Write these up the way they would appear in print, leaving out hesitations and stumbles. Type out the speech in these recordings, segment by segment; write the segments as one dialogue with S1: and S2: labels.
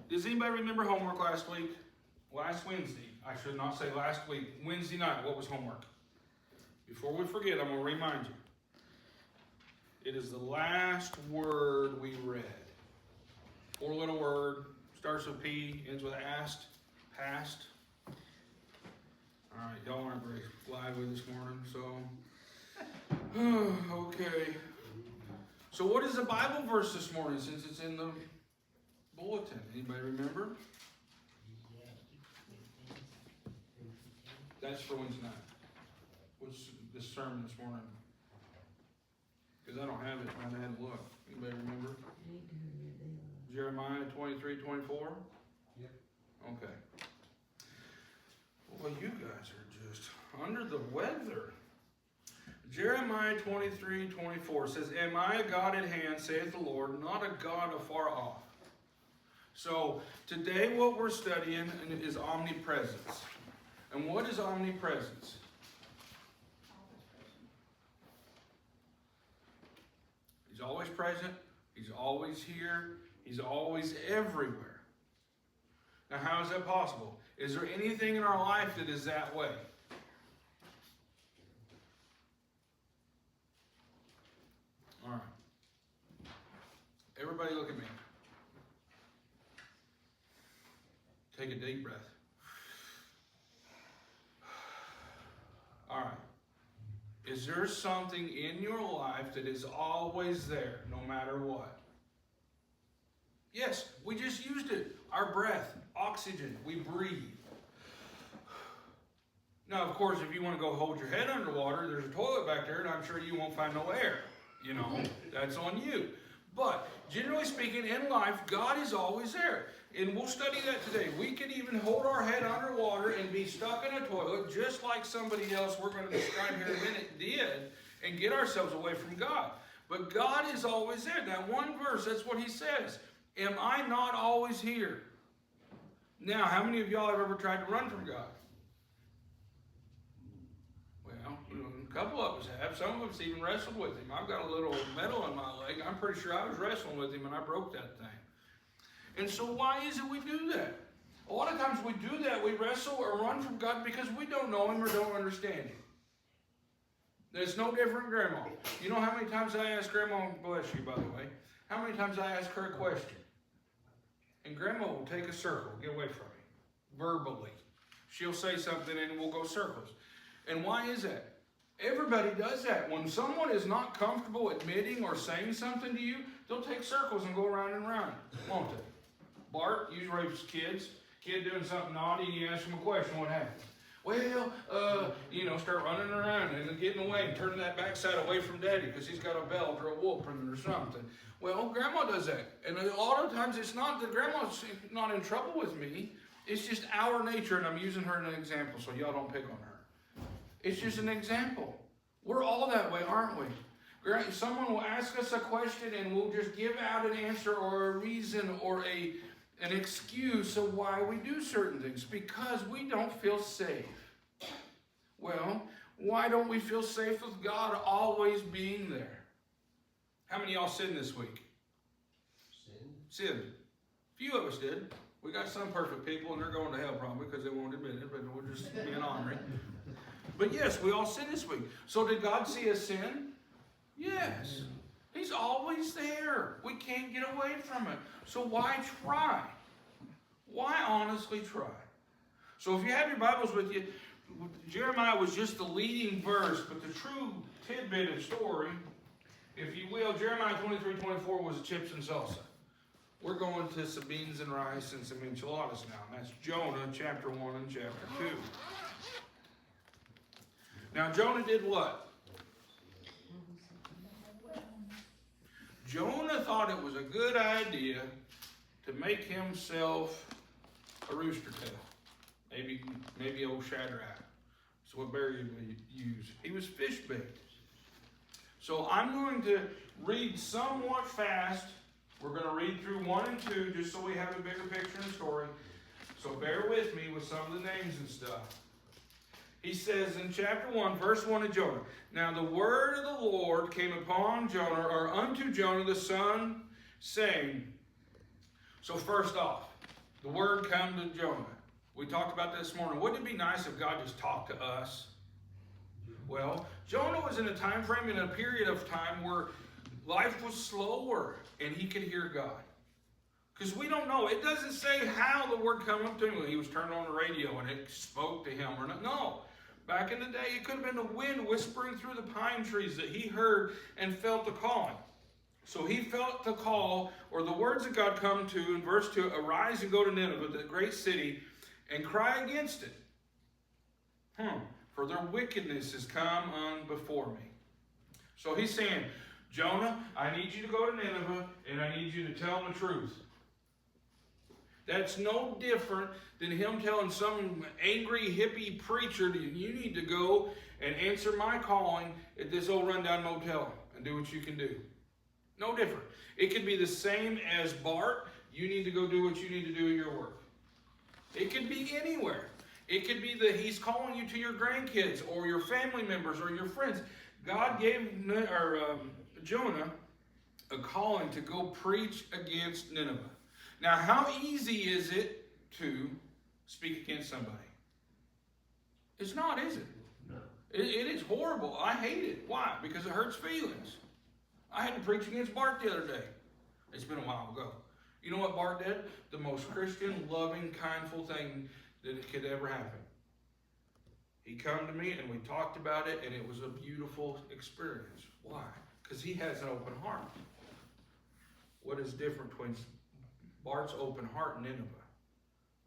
S1: Does anybody remember homework last week? Last Wednesday. I should not say last week. Wednesday night, what was homework? Before we forget, I'm going to remind you. It is the last word we read. 4-letter word, starts with P, ends with asked, past. All right, y'all aren't very lively this morning, so. Okay. So what is the Bible verse this morning since it's in the bulletin? Anybody remember? That's for Wednesday night. What's this sermon this morning? Because I don't have it. I had to look. Anybody remember? Jeremiah 23:24?
S2: Yep.
S1: Okay. Well, you guys are just under the weather. Jeremiah 23:24 says, Am I a God at hand, saith the Lord, not a God afar off. So, today what we're studying is omnipresence. And what is omnipresence? He's always present. He's always here. He's always everywhere. Now, how is that possible? Is there anything in our life that is that way? All right. Everybody look at me. Take a deep breath. All right. Is there something in your life that is always there, no matter what? Yes, we just used it. Our breath, oxygen, we breathe. Now, of course, if you want to go hold your head underwater, there's a toilet back there, and I'm sure you won't find no air. You know, that's on you. But, generally speaking, in life, God is always there. And we'll study that today. We can even hold our head underwater and be stuck in a toilet, just like somebody else we're going to describe here in a minute did, and get ourselves away from God. But God is always there. That one verse, that's what he says. Am I not always here? Now, how many of y'all have ever tried to run from God? Well, a couple of us have. Some of us even wrestled with him. I've got a little metal in my leg. I'm pretty sure I was wrestling with him and I broke that thing. And so why is it we do that? A lot of times we do that. We wrestle or run from God because we don't know him or don't understand him. It's no different than Grandma. You know how many times I ask Grandma, bless you by the way, how many times I ask her a question? And Grandma will take a circle, get away from me, verbally. She'll say something and we'll go circles. And why is that? Everybody does that. When someone is not comfortable admitting or saying something to you, they'll take circles and go around and around, won't they? Bart, you raise kids. Kid doing something naughty and you ask him a question, what happens? Well, start running around and getting away and turning that backside away from Daddy because he's got a belt or a whooping or something. Well, Grandma does that. And a lot of times it's not that Grandma's not in trouble with me. It's just our nature, and I'm using her as an example so y'all don't pick on her. It's just an example. We're all that way, aren't we? Someone will ask us a question and we'll just give out an answer or a reason or an excuse of why we do certain things, because we don't feel safe. Well, why don't we feel safe with God always being there? How many of y'all sinned this week? Sinned. A few of us did. We got some perfect people and they're going to hell probably because they won't admit it, but we're just being honoring. But yes, we all sinned this week. So did God see us sin? Yes. He's always there. We can't get away from it. So why try? Why honestly try? So if you have your Bibles with you, Jeremiah was just the leading verse, but the true tidbit of story, if you will, Jeremiah 23:24 was chips and salsa. We're going to some beans and rice and some enchiladas now. And that's Jonah chapter 1 and chapter 2. Now Jonah did what? Jonah thought it was a good idea to make himself a rooster tail. Maybe old Shadrach. That's what Barry would use. He was fish bait. So I'm going to read somewhat fast. We're going to read through 1 and 2 just so we have a bigger picture and story. So bear with me with some of the names and stuff. He says in chapter 1, verse 1 of Jonah, Now the word of the Lord came upon Jonah, or unto Jonah the son, saying. So first off, the word come to Jonah. We talked about this morning. Wouldn't it be nice if God just talked to us? Well, Jonah was in a time frame, in a period of time where life was slower and he could hear God. Because we don't know. It doesn't say how the word come up to him. He was turned on the radio and it spoke to him or not. No. Back in the day, it could have been the wind whispering through the pine trees that he heard and felt the calling. So he felt the call, or the words that God come to in verse 2, arise and go to Nineveh, the great city, and cry against it. For their wickedness has come on before me. So he's saying, Jonah, I need you to go to Nineveh, and I need you to tell them the truth. That's no different than him telling some angry hippie preacher, you need to go and answer my calling at this old rundown motel and do what you can do. No different. It could be the same as Bart, you need to go do what you need to do in your work. It could be anywhere. It could be that he's calling you to your grandkids or your family members or your friends. God gave Jonah a calling to go preach against Nineveh. Now, how easy is it to speak against somebody? It's not, is it? No. It is horrible. I hate it. Why? Because it hurts feelings. I had to preach against Bart the other day. It's been a while ago. You know what Bart did? The most Christian, loving, kindful thing that could ever happen. He come to me and we talked about it, and it was a beautiful experience. Why? Because he has an open heart. What is different between Bart's open heart and Nineveh?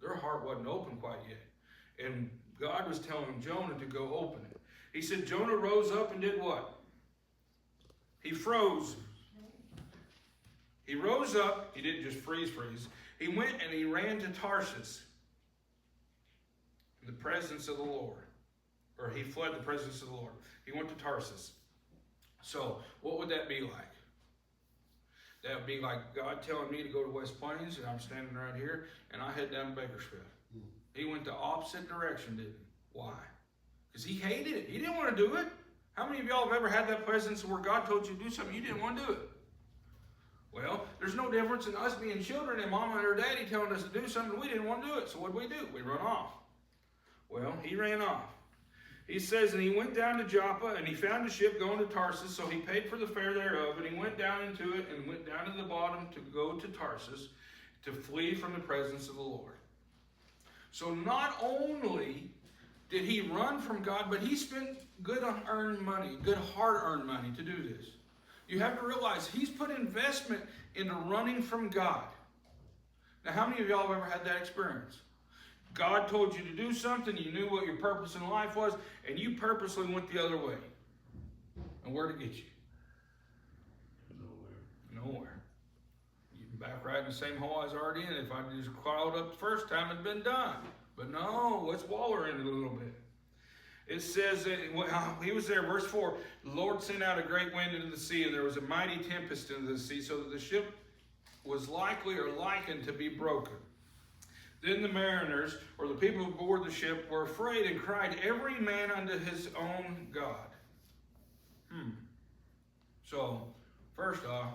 S1: Their heart wasn't open quite yet. And God was telling Jonah to go open it. He said Jonah rose up and did what? He froze. He rose up. He didn't just freeze. He went and he ran to Tarsus in the presence of the Lord. Or he fled the presence of the Lord. He went to Tarsus. So what would that be like? That would be like God telling me to go to West Plains, and I'm standing right here, and I head down to Bakersfield. He went the opposite direction, didn't he? Why? Because he hated it. He didn't want to do it. How many of y'all have ever had that presence where God told you to do something you didn't want to do it? Well, there's no difference in us being children and mama and her daddy telling us to do something we didn't want to do it. So what do? We run off. Well, he ran off. He says, and he went down to Joppa, and he found a ship going to Tarsus, so he paid for the fare thereof, and he went down into it, and went down to the bottom to go to Tarsus, to flee from the presence of the Lord. So not only did he run from God, but he spent good hard-earned money to do this. You have to realize he's put investment into running from God. Now, how many of y'all have ever had that experience? God told you to do something, you knew what your purpose in life was, and you purposely went the other way. And where'd it get you? Nowhere. You're back right in the same hole I was already in. If I just crawled up the first time, it'd been done. But no, let's waller in it a little bit. It says that he was there, verse 4, the Lord sent out a great wind into the sea, and there was a mighty tempest into the sea, so that the ship was likely or likened to be broken. Then the mariners, or the people who board the ship, were afraid and cried, every man unto his own God. So, first off,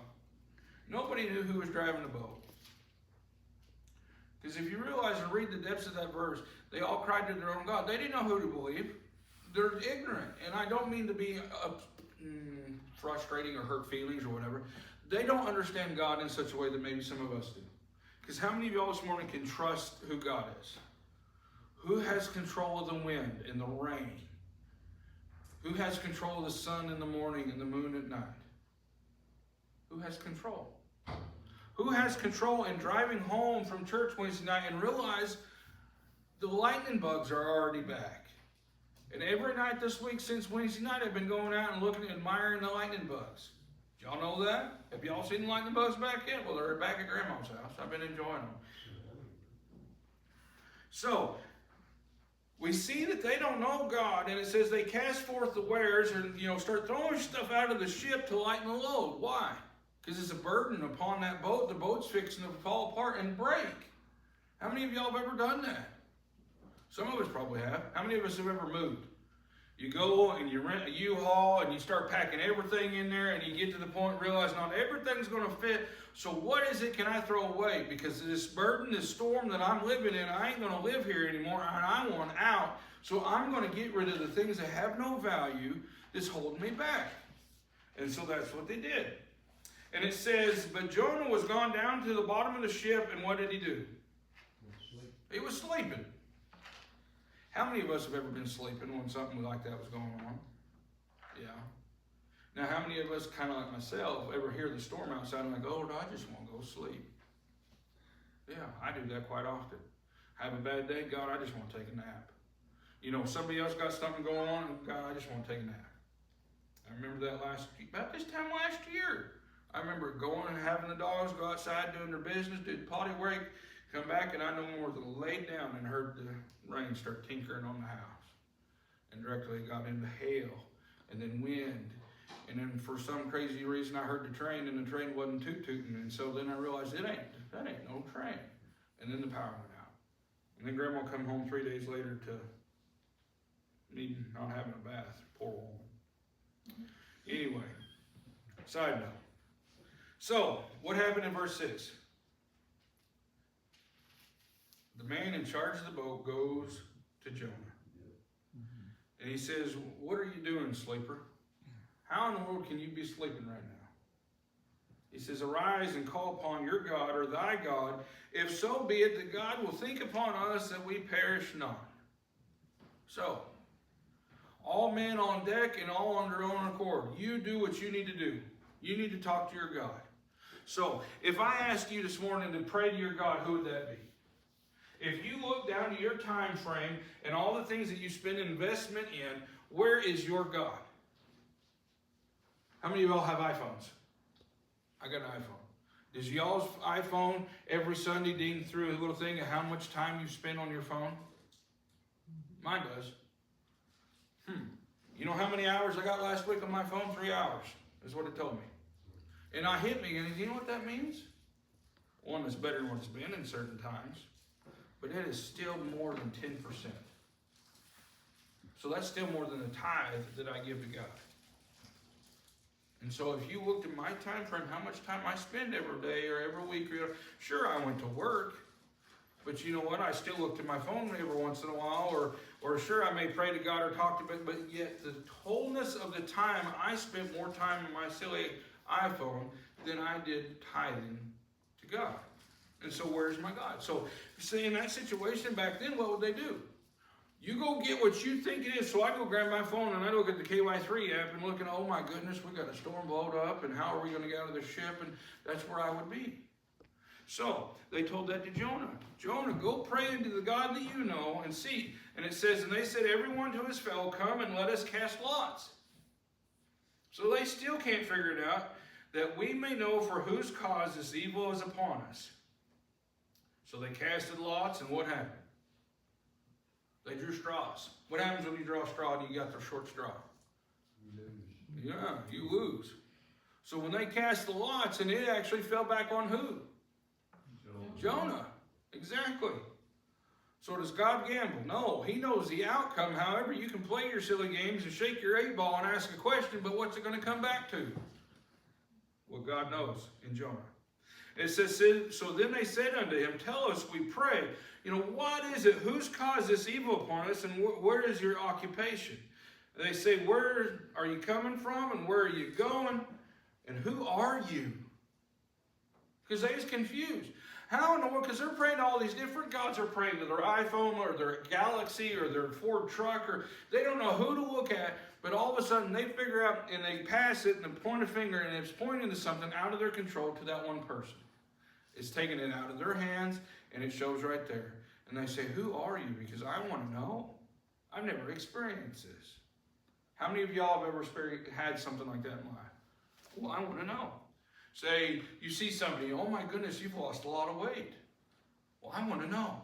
S1: nobody knew who was driving the boat. Because if you realize and read the depths of that verse, they all cried to their own God. They didn't know who to believe. They're ignorant. And I don't mean to be frustrating or hurt feelings or whatever. They don't understand God in such a way that maybe some of us do. Because how many of y'all this morning can trust who God is? Who has control of the wind and the rain? Who has control of the sun in the morning and the moon at night? Who has control? Who has control in driving home from church Wednesday night and realize the lightning bugs are already back? And every night this week since Wednesday night, I've been going out and looking and admiring the lightning bugs. Y'all know that? Have y'all seen the lightning bugs back yet? Well, they're back at Grandma's house. I've been enjoying them. So, we see that they don't know God, and it says they cast forth the wares and, start throwing stuff out of the ship to lighten the load. Why? Because it's a burden upon that boat. The boat's fixing to fall apart and break. How many of y'all have ever done that? Some of us probably have. How many of us have ever moved? You go and you rent a U-Haul and you start packing everything in there, and you get to the point realize not everything's going to fit. So what is it can I throw away? Because this burden, this storm that I'm living in, I ain't going to live here anymore, and I want out. So I'm going to get rid of the things that have no value that's holding me back. And so that's what they did. And it says, but Jonah was gone down to the bottom of the ship, and what did he do? He was sleeping. How many of us have ever been sleeping when something like that was going on? Yeah. Now, how many of us, kind of like myself, ever hear the storm outside and like, oh, I just want to go sleep? Yeah, I do that quite often. Have a bad day, God, I just want to take a nap. You know, somebody else got something going on, and God, I just want to take a nap. I remember that about this time last year. I remember going and having the dogs go outside doing their business, do the potty break, come back, and I no more than laid down and heard the rain start tinkering on the house. And directly it got into hail, and then wind. And then for some crazy reason I heard the train, and the train wasn't toot-tooting. And so then I realized that ain't no train. And then the power went out. And then Grandma come home 3 days later to me not having a bath. Poor woman. Anyway, side note. So, what happened in verse 6? The man in charge of the boat goes to Jonah. And he says, what are you doing, sleeper? How in the world can you be sleeping right now? He says, arise and call upon your God or thy God. If so be it that God will think upon us that we perish not. So, all men on deck and all on their own accord. You do what you need to do. You need to talk to your God. So, if I asked you this morning to pray to your God, who would that be? If you look down to your time frame and all the things that you spend investment in, where is your God? How many of y'all have iPhones? I got an iPhone. Does y'all's iPhone every Sunday ding through a little thing of how much time you spend on your phone? Mine does. You know how many hours I got last week on my phone? 3 hours is what it told me. And I hit me, and you know what that means? One, it's better than what it's been in certain times. But it is still more than 10%. So that's still more than the tithe that I give to God. And so if you looked at my time frame, how much time I spend every day or every week, sure, I went to work. But you know what? I still looked at my phone every once in a while, or sure, I may pray to God or talk to him, but yet the wholeness of the time, I spent more time on my silly iPhone than I did tithing to God. And so where's my God? So see, in that situation back then, what would they do? You go get what you think it is. So I go grab my phone and I look at the KY3 app and looking, oh my goodness, we got a storm blowed up, and how are we going to get out of the ship? And that's where I would be. So they told that to Jonah. Jonah, go pray into the God that you know and see. And it says, and they said, everyone to his fellow, come and let us cast lots. So they still can't figure it out, that we may know for whose cause this evil is upon us. So they casted lots, and what happened? They drew straws. What happens when you draw a straw and you got the short straw? You lose. Yeah, you lose. So when they cast the lots, and it actually fell back on who? Jonah. Exactly. So does God gamble? No, he knows the outcome. However, you can play your silly games and shake your 8-ball and ask a question, but what's it going to come back to? Well, God knows in Jonah. It says, so then they said unto him, tell us, we pray, what is it? Who's caused this evil upon us, and where is your occupation? And they say, where are you coming from, and where are you going, and who are you? Because they was confused. How in the world? Because they're praying to all these different gods. They're praying to their iPhone or their Galaxy or their Ford truck, or they don't know who to look at. But all of a sudden they figure out and they pass it and they point a finger and it's pointing to something out of their control to that one person. It's taking it out of their hands and it shows right there. And they say, who are you? Because I want to know. I've never experienced this. How many of y'all have ever had something like that in life? Well, I want to know. Say, you see somebody, oh my goodness, you've lost a lot of weight. Well, I want to know.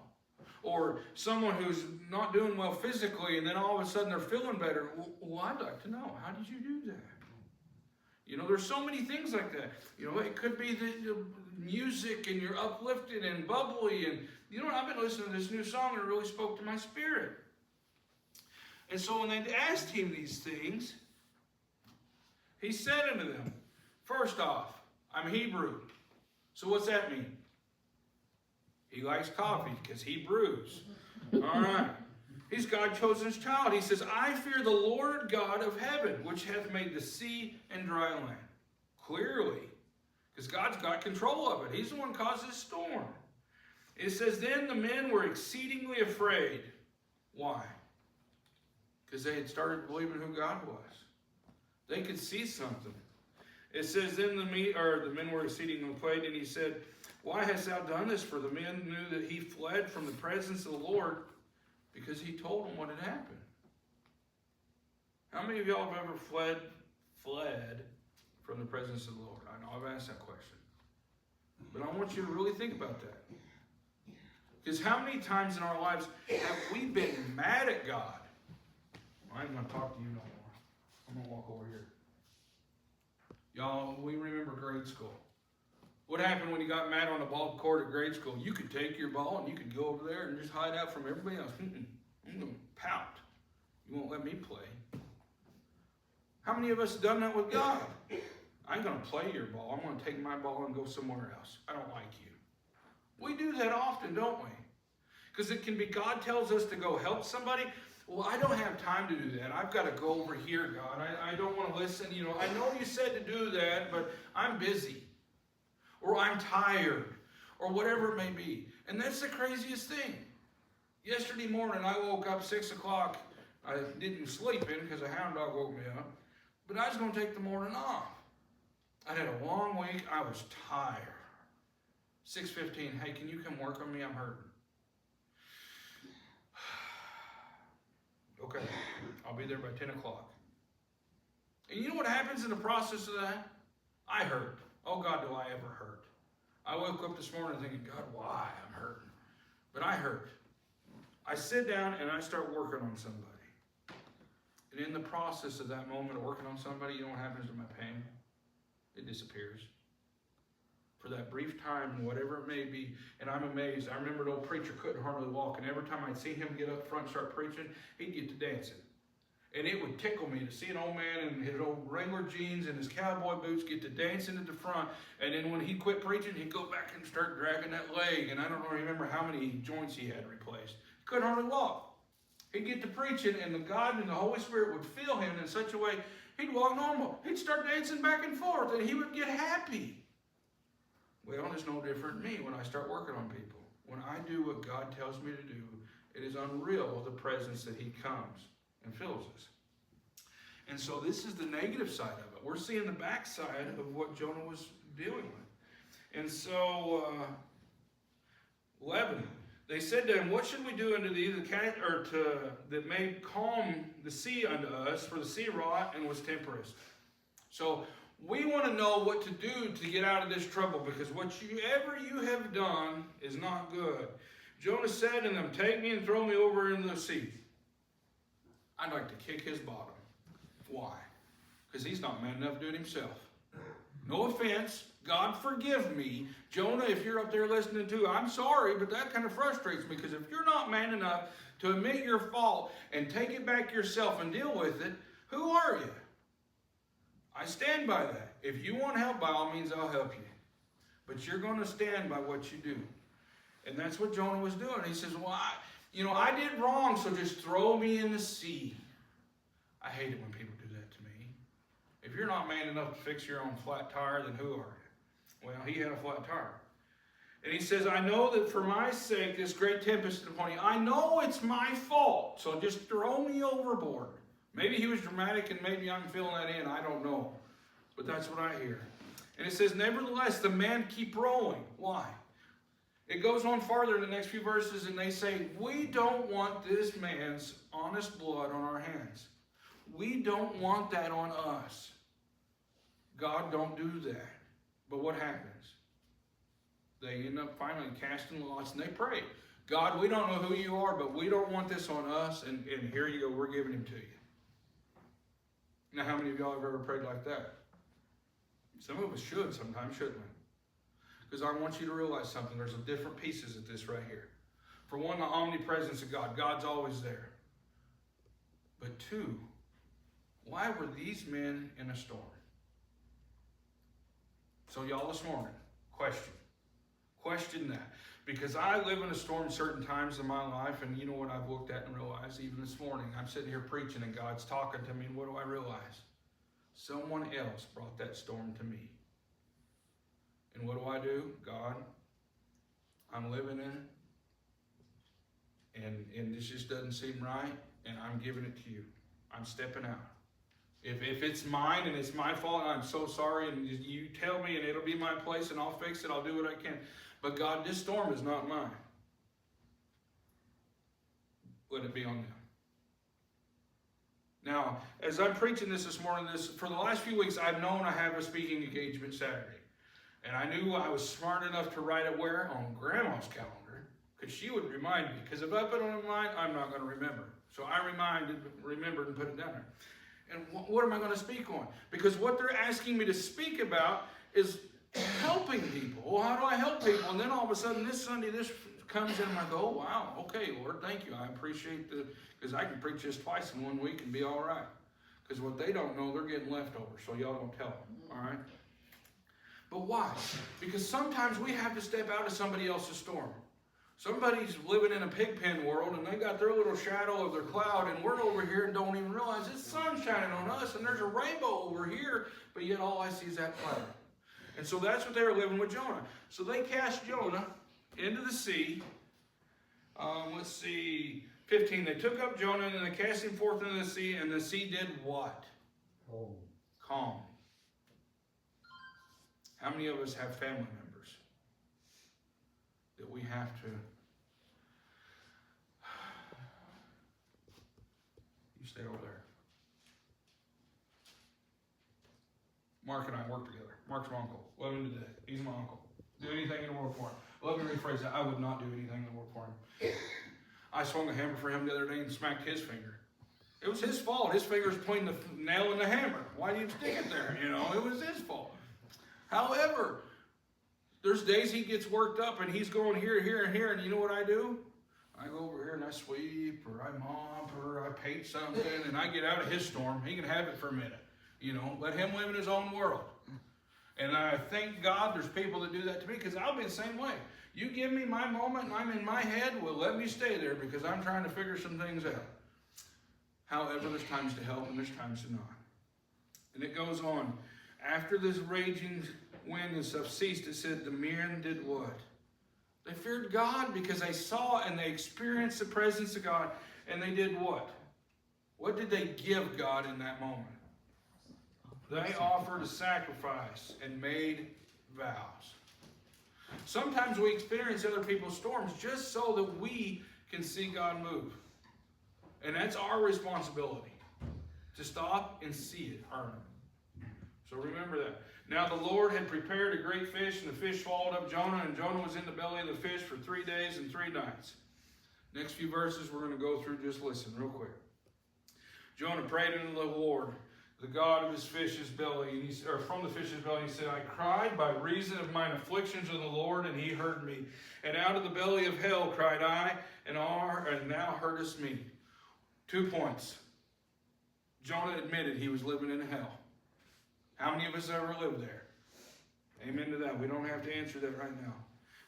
S1: Or someone who's not doing well physically and then all of a sudden they're feeling better. Well, I'd like to know, how did you do that? There's so many things like that. It could be the music and you're uplifted and bubbly. And, I've been listening to this new song and it really spoke to my spirit. And so when they asked him these things, he said unto them, first off, I'm Hebrew. So what's that mean? He likes coffee because he brews. All right. He's God's chosen child. He says, I fear the Lord God of heaven, which hath made the sea and dry land. Clearly. Because God's got control of it. He's the one who caused this storm. It says, then the men were exceedingly afraid. Why? Because they had started believing who God was. They could see something. It says, then the men were exceedingly afraid, and he said, why hast thou done this? For the men knew that he fled from the presence of the Lord, because he told them what had happened. How many of y'all have ever fled from the presence of the Lord? I know I've asked that question. But I want you to really think about that. Because how many times in our lives have we been mad at God? I ain't going to talk to you no more. I'm going to walk over here. Y'all, we remember grade school. What happened when you got mad on the ball court at grade school? You could take your ball and you could go over there and just hide out from everybody else. I'm going to pout. You won't let me play. How many of us have done that with God? I ain't going to play your ball. I'm going to take my ball and go somewhere else. I don't like you. We do that often, don't we? Because it can be God tells us to go help somebody. Well, I don't have time to do that. I've got to go over here, God. I don't want to listen. You know, I know you said to do that, but I'm busy. Or I'm tired. Or whatever it may be. And that's the craziest thing. Yesterday morning, I woke up 6 o'clock. I didn't sleep in because a hound dog woke me up. But I was going to take the morning off. I had a long week. I was tired. 6:15, hey, can you come work on me? I'm hurting. Okay, I'll be there by 10 o'clock. And you know what happens in the process of that? I hurt. Oh, God, do I ever hurt? I woke up this morning thinking, God, why? I'm hurting. But I hurt. I sit down and I start working on somebody. And in the process of that moment of working on somebody, you know what happens to my pain? It disappears. For that brief time, and whatever it may be, and I'm amazed. I remember an old preacher couldn't hardly walk, and every time I'd see him get up front and start preaching, he'd get to dancing. And it would tickle me to see an old man in his old Wrangler jeans and his cowboy boots get to dancing at the front, and then when he'd quit preaching, he'd go back and start dragging that leg, and I don't remember how many joints he had replaced. Couldn't hardly walk. He'd get to preaching, and the God and the Holy Spirit would fill him in such a way, he'd walk normal. He'd start dancing back and forth, and he would get happy. Well, it's no different than me when I start working on people. When I do what God tells me to do, it is unreal the presence that he comes and fills us. And so this is the negative side of it. We're seeing the backside of what Jonah was dealing with. And so, 11, they said to him, what should we do unto thee that may calm the sea unto us? For the sea wrought and was tempestuous. So, we want to know what to do to get out of this trouble, because whatever you have done is not good. Jonah said to them, take me and throw me over into the sea. I'd like to kick his bottom. Why? Because he's not man enough to do it himself. No offense. God forgive me. Jonah, if you're up there listening to, I'm sorry, but that kind of frustrates me, because if you're not man enough to admit your fault and take it back yourself and deal with it, who are you? I stand by that. If you want help, by all means, I'll help you. But you're going to stand by what you do. And that's what Jonah was doing. He says, well, I did wrong, so just throw me in the sea. I hate it when people do that to me. If you're not man enough to fix your own flat tire, then who are you? Well, he had a flat tire. And he says, I know that for my sake, this great tempest is upon you. I know it's my fault, so just throw me overboard. Maybe he was dramatic and maybe I'm filling that in. I don't know. But that's what I hear. And it says, nevertheless, the men keep rowing. Why? It goes on farther in the next few verses, and they say, we don't want this man's honest blood on our hands. We don't want that on us. God don't do that. But what happens? They end up finally casting lots, and they pray. God, we don't know who you are, but we don't want this on us, and here you go, we're giving him to you. Now, how many of y'all have ever prayed like that? Some of us should sometimes, shouldn't we? Because I want you to realize something. There's different pieces of this right here. For one, the omnipresence of God. God's always there. But two, why were these men in a storm? So y'all this morning, question that. Because I live in a storm certain times in my life, and you know what I've looked at and realized even this morning? I'm sitting here preaching and God's talking to me, and what do I realize? Someone else brought that storm to me. And what do? God, I'm living in it, and this just doesn't seem right, and I'm giving it to you. I'm stepping out. If it's mine and it's my fault, I'm so sorry, and you tell me and it'll be my place and I'll fix it, I'll do what I can. But God, this storm is not mine. Let it be on them. Now, as I'm preaching this morning, for the last few weeks, I've known I have a speaking engagement Saturday. And I knew I was smart enough to write it where? On Grandma's calendar. Because she would remind me. Because if I put it on mine, I'm not going to remember. So I remembered and put it down there. And what am I going to speak on? Because what they're asking me to speak about is helping people. Well, how do I help people? And then all of a sudden this Sunday, this comes in and I go, oh, wow, okay, Lord, thank you. I appreciate because I can preach this twice in 1 week and be all right. Because what they don't know, they're getting leftovers. So y'all don't tell them, all right? But why? Because sometimes we have to step out of somebody else's storm. Somebody's living in a pig pen world and they got their little shadow of their cloud, and we're over here and don't even realize it's sun shining on us and there's a rainbow over here, but yet all I see is that cloud. And so that's what they were living with Jonah. So they cast Jonah into the sea. Let's see, 15. They took up Jonah and they cast him forth into the sea, and the sea did what? Calm. How many of us have family members that we have to... You stay over there. Mark and I work together. Mark's my uncle. Love him to death. He's my uncle. Do anything in the world for him. Let me rephrase that. I would not do anything in the world for him. I swung a hammer for him the other day and smacked his finger. It was his fault. His finger's between the nail and the hammer. Why do you stick it there? You know, it was his fault. However, there's days he gets worked up and he's going here, here, and here, and you know what I do? I go over here and I sweep, or I mop, or I paint something, and I get out of his storm. He can have it for a minute. You know, let him live in his own world. And I thank God there's people that do that to me, because I'll be the same way. You give me my moment and I'm in my head, well, let me stay there because I'm trying to figure some things out. However, there's times to help and there's times to not. And it goes on. After this raging wind and stuff ceased, it said the men did what? They feared God because they saw and they experienced the presence of God. And they did what? What did they give God in that moment? They offered a sacrifice and made vows. Sometimes we experience other people's storms just so that we can see God move. And that's our responsibility, to stop and see it, earn it. So remember that. Now the Lord had prepared a great fish, and the fish swallowed up Jonah, and Jonah was in the belly of the fish for 3 days and 3 nights. Next few verses we're going to go through, just listen real quick. Jonah prayed unto the Lord, the God of his fish's belly, and from the fish's belly, he said, I cried by reason of mine afflictions of the Lord, and he heard me. And out of the belly of hell cried I, and thou heardest me. 2 points. Jonah admitted he was living in hell. How many of us ever lived there? Amen to that. We don't have to answer that right now.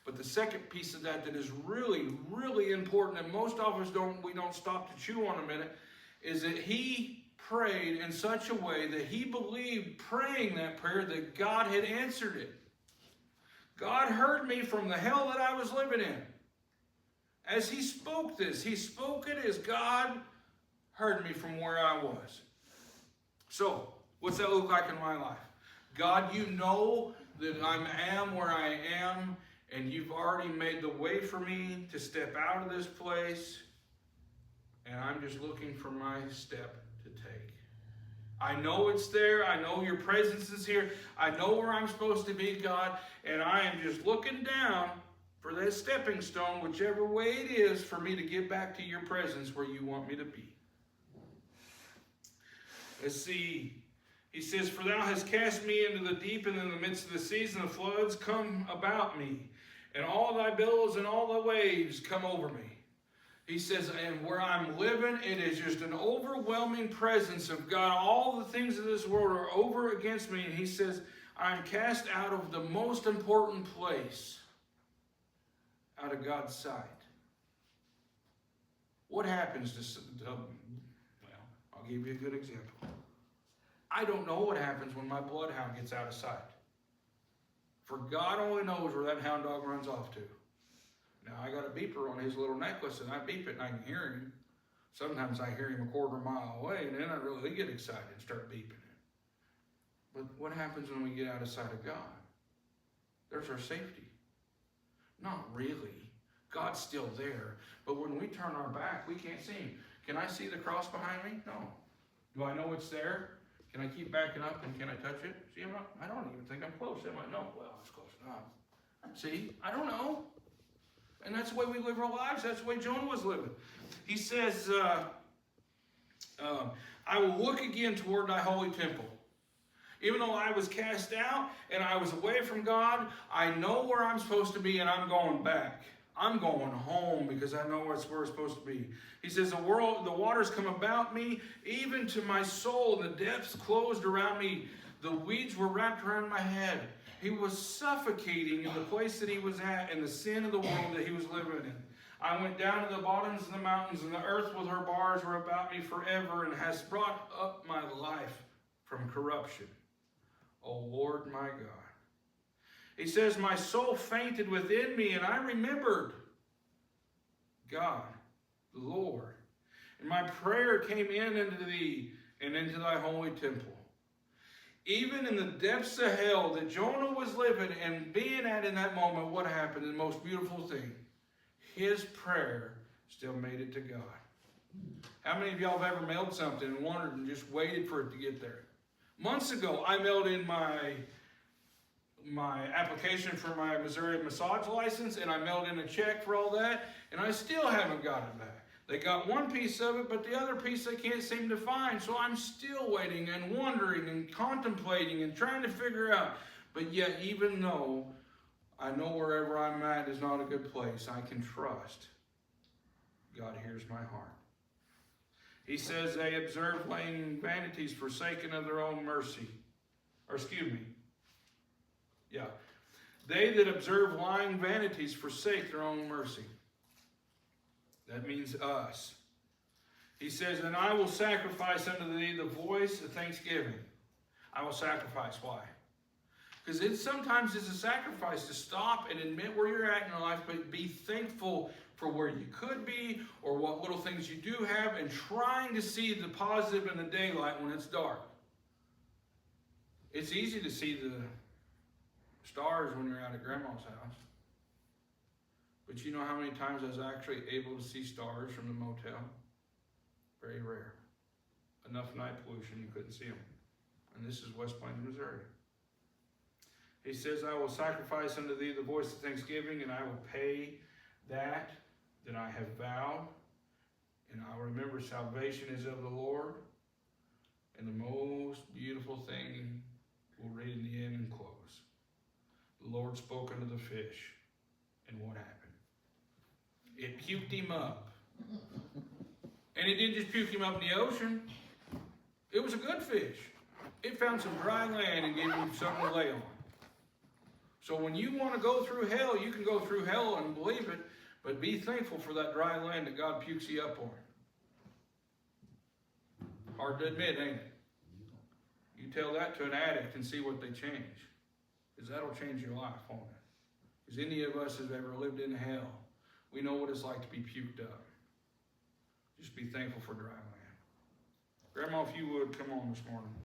S1: But the second piece of that is really, really important, and most of us don't stop to chew on a minute, is that he prayed in such a way that he believed, praying that prayer, that God had answered it. God heard me from the hell that I was living in. As he spoke this, he spoke it as God heard me from where I was. So, what's that look like in my life? God, you know that I am where I am, and you've already made the way for me to step out of this place, and I'm just looking for my step to take. I know it's there. I know your presence is here. I know where I'm supposed to be, God, and I am just looking down for that stepping stone, whichever way it is, for me to get back to your presence where you want me to be. Let's see. He says, for thou hast cast me into the deep, and in the midst of the seas, and the floods come about me, and all thy billows and all the waves come over me. He says, and where I'm living, it is just an overwhelming presence of God. All the things of this world are over against me. And he says, I'm cast out of the most important place, out of God's sight. What happens well, I'll give you a good example. I don't know what happens when my bloodhound gets out of sight. For God only knows where that hound dog runs off to. Now, I got a beeper on his little necklace, and I beep it, and I can hear him. Sometimes I hear him a quarter mile away, and then I really get excited and start beeping it. But what happens when we get out of sight of God? There's our safety. Not really. God's still there. But when we turn our back, we can't see him. Can I see the cross behind me? No. Do I know it's there? Can I keep backing up, and can I touch it? See, I don't even think I'm close, am I? No. Well, it's close enough. See, I don't know. And that's the way we live our lives. That's the way Jonah was living. He says, I will look again toward thy holy temple. Even though I was cast out and I was away from God, I know where I'm supposed to be, and I'm going back. I'm going home because I know where it's supposed to be. He says, the waters come about me, even to my soul. The depths closed around me. The weeds were wrapped around my head. He was suffocating in the place that he was at and the sin of the world that he was living in. I went down to the bottoms of the mountains, and the earth with her bars were about me forever, and has brought up my life from corruption. O Lord my God. He says, my soul fainted within me, and I remembered God, the Lord. And my prayer came in unto thee and into thy holy temple. Even in the depths of hell that Jonah was living and being at in that moment, what happened? The most beautiful thing. His prayer still made it to God. How many of y'all have ever mailed something and wondered and just waited for it to get there? Months ago, I mailed in my application for my Missouri massage license, and I mailed in a check for all that, and I still haven't got it back. They got one piece of it, but the other piece they can't seem to find. So I'm still waiting and wondering and contemplating and trying to figure out. But yet, even though I know wherever I'm at is not a good place, I can trust God hears my heart. He says they observe laying vanities forsaken of their own mercy. They that observe lying vanities forsake their own mercy. That means us. He says, and I will sacrifice unto thee the voice of thanksgiving. I will sacrifice. Why? Because it sometimes is a sacrifice to stop and admit where you're at in your life, but be thankful for where you could be or what little things you do have, and trying to see the positive in the daylight when it's dark. It's easy to see the stars when you're out at Grandma's house. But you know how many times I was actually able to see stars from the motel? Very rare. Enough night pollution you couldn't see them. And this is West Plains, Missouri. He says, I will sacrifice unto thee the voice of thanksgiving, and I will pay that I have vowed. And I will remember salvation is of the Lord. And the most beautiful thing we'll read in the end and close. The Lord spoke unto the fish. And what happened? It puked him up. And it didn't just puke him up in the ocean. It was a good fish. It found some dry land and gave him something to lay on. So when you want to go through hell, you can go through hell and believe it, but be thankful for that dry land that God pukes you up on. Hard to admit, ain't it? You tell that to an addict and see what they change. Because that'll change your life, won't it? Because any of us have ever lived in hell, we know what it's like to be puked up. Just be thankful for dry land. Grandma, if you would, come on this morning.